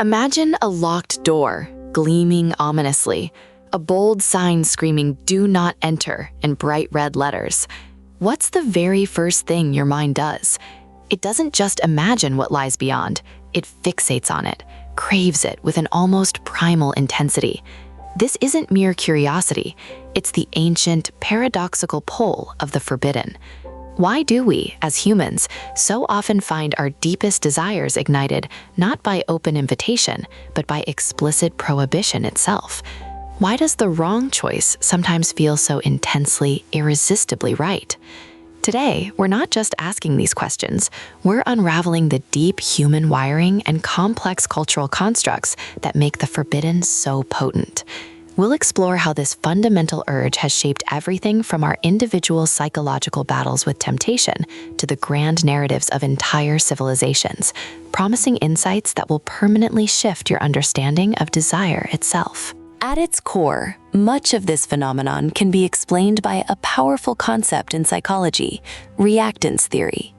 Imagine a locked door, gleaming ominously, a bold sign screaming "Do not enter" in bright red letters. What's the very first thing your mind does? It doesn't just imagine what lies beyond, it fixates on it, craves it with an almost primal intensity. This isn't mere curiosity, it's the ancient, paradoxical pull of the forbidden. Why do we, as humans, so often find our deepest desires ignited not by open invitation, but by explicit prohibition itself? Why does the wrong choice sometimes feel so intensely, irresistibly right? Today, we're not just asking these questions, we're unraveling the deep human wiring and complex cultural constructs that make the forbidden so potent. We'll explore how this fundamental urge has shaped everything from our individual psychological battles with temptation to the grand narratives of entire civilizations, promising insights that will permanently shift your understanding of desire itself. At its core, much of this phenomenon can be explained by a powerful concept in psychology, reactance theory.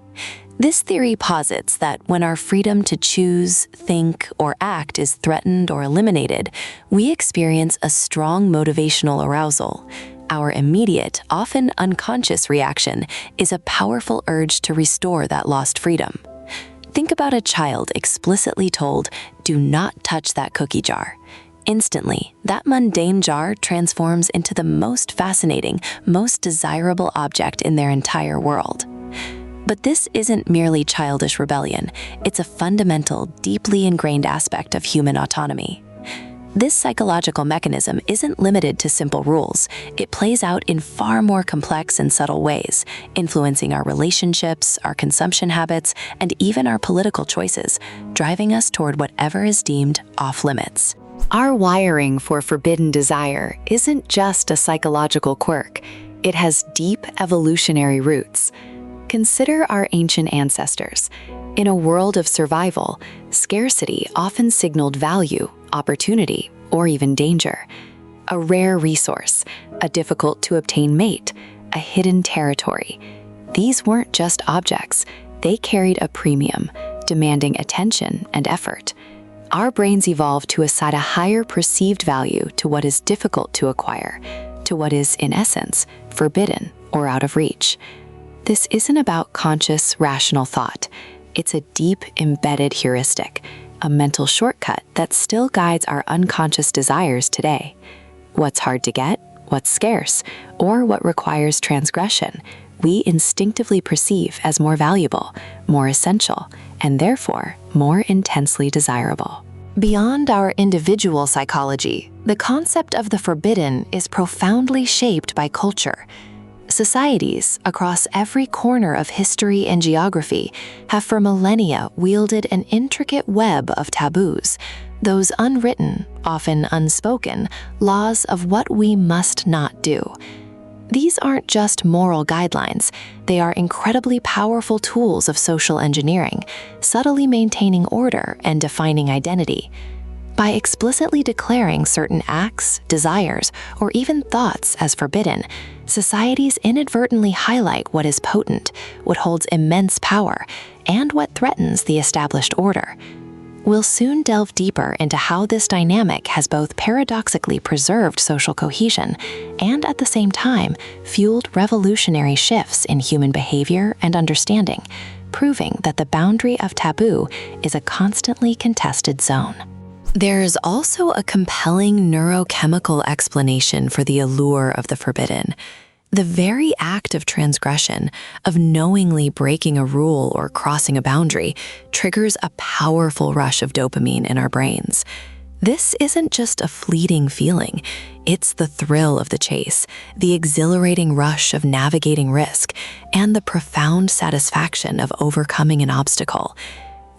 This theory posits that when our freedom to choose, think, or act is threatened or eliminated, we experience a strong motivational arousal. Our immediate, often unconscious reaction is a powerful urge to restore that lost freedom. Think about a child explicitly told, "Do not touch that cookie jar." Instantly, that mundane jar transforms into the most fascinating, most desirable object in their entire world. But this isn't merely childish rebellion, it's a fundamental, deeply ingrained aspect of human autonomy. This psychological mechanism isn't limited to simple rules. It plays out in far more complex and subtle ways, influencing our relationships, our consumption habits, and even our political choices, driving us toward whatever is deemed off-limits. Our wiring for forbidden desire isn't just a psychological quirk. It has deep evolutionary roots. Consider our ancient ancestors. In a world of survival, scarcity often signaled value, opportunity, or even danger. A rare resource, a difficult-to-obtain mate, a hidden territory. These weren't just objects. They carried a premium, demanding attention and effort. Our brains evolved to assign a higher perceived value to what is difficult to acquire, to what is, in essence, forbidden or out of reach. This isn't about conscious, rational thought. It's a deep, embedded heuristic, a mental shortcut that still guides our unconscious desires today. What's hard to get, what's scarce, or what requires transgression, we instinctively perceive as more valuable, more essential, and therefore more intensely desirable. Beyond our individual psychology, the concept of the forbidden is profoundly shaped by culture. Societies across every corner of history and geography have for millennia wielded an intricate web of taboos, those unwritten, often unspoken, laws of what we must not do. These aren't just moral guidelines, they are incredibly powerful tools of social engineering, subtly maintaining order and defining identity. By explicitly declaring certain acts, desires, or even thoughts as forbidden, societies inadvertently highlight what is potent, what holds immense power, and what threatens the established order. We'll soon delve deeper into how this dynamic has both paradoxically preserved social cohesion and at the same time fueled revolutionary shifts in human behavior and understanding, proving that the boundary of taboo is a constantly contested zone. There's also a compelling neurochemical explanation for the allure of the forbidden. The very act of transgression, of knowingly breaking a rule or crossing a boundary, triggers a powerful rush of dopamine in our brains. This isn't just a fleeting feeling, it's the thrill of the chase, the exhilarating rush of navigating risk, and the profound satisfaction of overcoming an obstacle.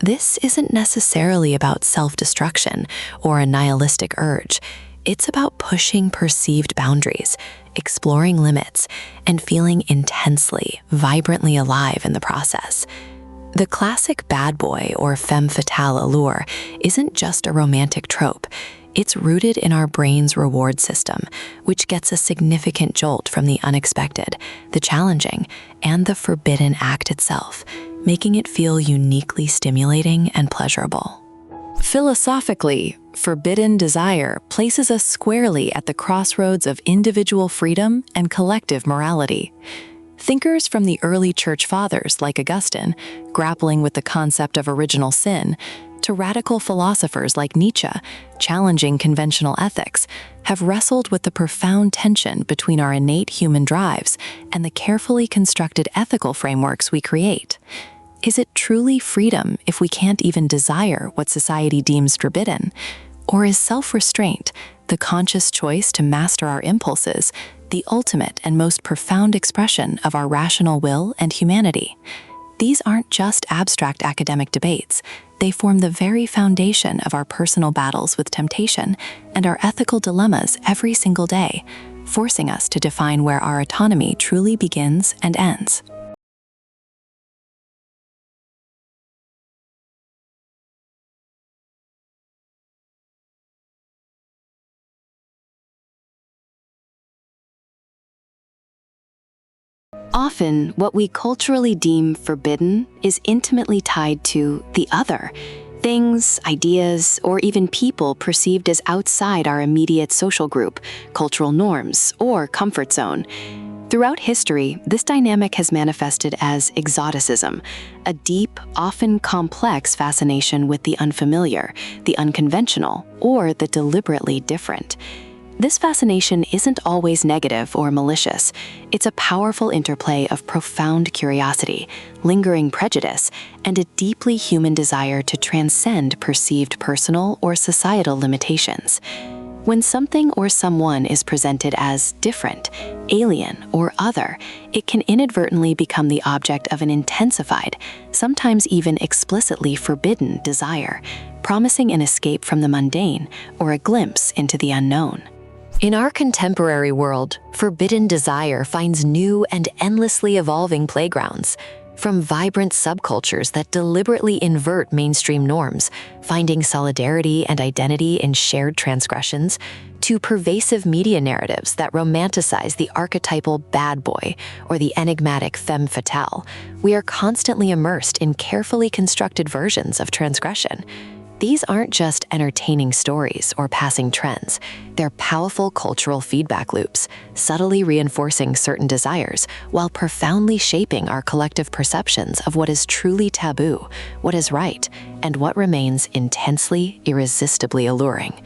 This isn't necessarily about self-destruction or a nihilistic urge. It's about pushing perceived boundaries, exploring limits, and feeling intensely, vibrantly alive in the process. The classic bad boy or femme fatale allure isn't just a romantic trope. It's rooted in our brain's reward system, which gets a significant jolt from the unexpected, the challenging, and the forbidden act itself, making it feel uniquely stimulating and pleasurable. Philosophically, forbidden desire places us squarely at the crossroads of individual freedom and collective morality. Thinkers from the early church fathers, like Augustine, grappling with the concept of original sin, to radical philosophers like Nietzsche, challenging conventional ethics, have wrestled with the profound tension between our innate human drives and the carefully constructed ethical frameworks we create. Is it truly freedom if we can't even desire what society deems forbidden? Or is self-restraint, the conscious choice to master our impulses, the ultimate and most profound expression of our rational will and humanity? These aren't just abstract academic debates. They form the very foundation of our personal battles with temptation and our ethical dilemmas every single day, forcing us to define where our autonomy truly begins and ends. Often, what we culturally deem forbidden is intimately tied to the other, things, ideas, or even people perceived as outside our immediate social group, cultural norms, or comfort zone. Throughout history, this dynamic has manifested as exoticism, a deep, often complex fascination with the unfamiliar, the unconventional, or the deliberately different. This fascination isn't always negative or malicious. It's a powerful interplay of profound curiosity, lingering prejudice, and a deeply human desire to transcend perceived personal or societal limitations. When something or someone is presented as different, alien, or other, it can inadvertently become the object of an intensified, sometimes even explicitly forbidden desire, promising an escape from the mundane or a glimpse into the unknown. In our contemporary world, forbidden desire finds new and endlessly evolving playgrounds. From vibrant subcultures that deliberately invert mainstream norms, finding solidarity and identity in shared transgressions, to pervasive media narratives that romanticize the archetypal bad boy or the enigmatic femme fatale, we are constantly immersed in carefully constructed versions of transgression. These aren't just entertaining stories or passing trends. They're powerful cultural feedback loops, subtly reinforcing certain desires while profoundly shaping our collective perceptions of what is truly taboo, what is right, and what remains intensely, irresistibly alluring.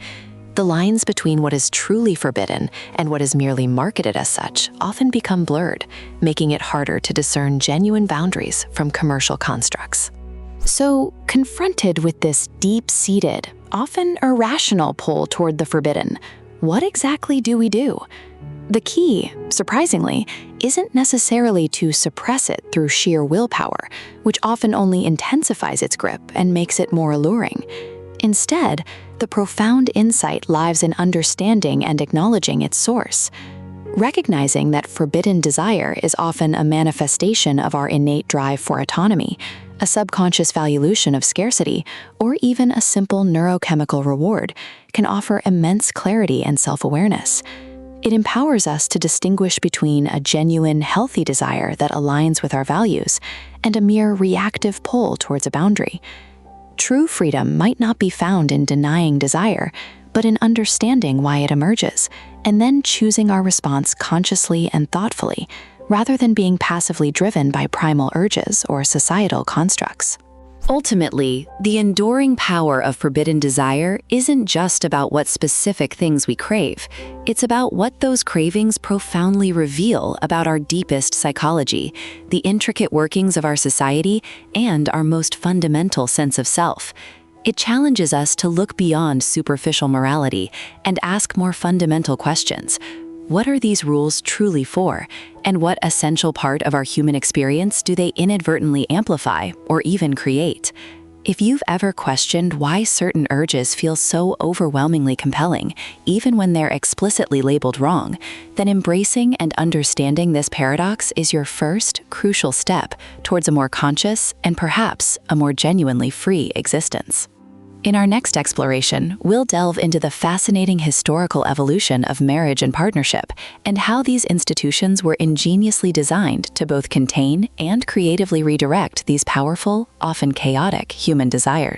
The lines between what is truly forbidden and what is merely marketed as such often become blurred, making it harder to discern genuine boundaries from commercial constructs. So, confronted with this deep-seated, often irrational pull toward the forbidden, what exactly do we do? The key, surprisingly, isn't necessarily to suppress it through sheer willpower, which often only intensifies its grip and makes it more alluring. Instead, the profound insight lies in understanding and acknowledging its source. Recognizing that forbidden desire is often a manifestation of our innate drive for autonomy, a subconscious valuation of scarcity, or even a simple neurochemical reward, can offer immense clarity and self-awareness. It empowers us to distinguish between a genuine, healthy desire that aligns with our values and a mere reactive pull towards a boundary. True freedom might not be found in denying desire, but in understanding why it emerges, and then choosing our response consciously and thoughtfully, rather than being passively driven by primal urges or societal constructs. Ultimately, the enduring power of forbidden desire isn't just about what specific things we crave. It's about what those cravings profoundly reveal about our deepest psychology, the intricate workings of our society, and our most fundamental sense of self. It challenges us to look beyond superficial morality and ask more fundamental questions. What are these rules truly for? And what essential part of our human experience do they inadvertently amplify or even create? If you've ever questioned why certain urges feel so overwhelmingly compelling, even when they're explicitly labeled wrong, then embracing and understanding this paradox is your first, crucial step towards a more conscious and perhaps a more genuinely free existence. In our next exploration, we'll delve into the fascinating historical evolution of marriage and partnership, and how these institutions were ingeniously designed to both contain and creatively redirect these powerful, often chaotic human desires.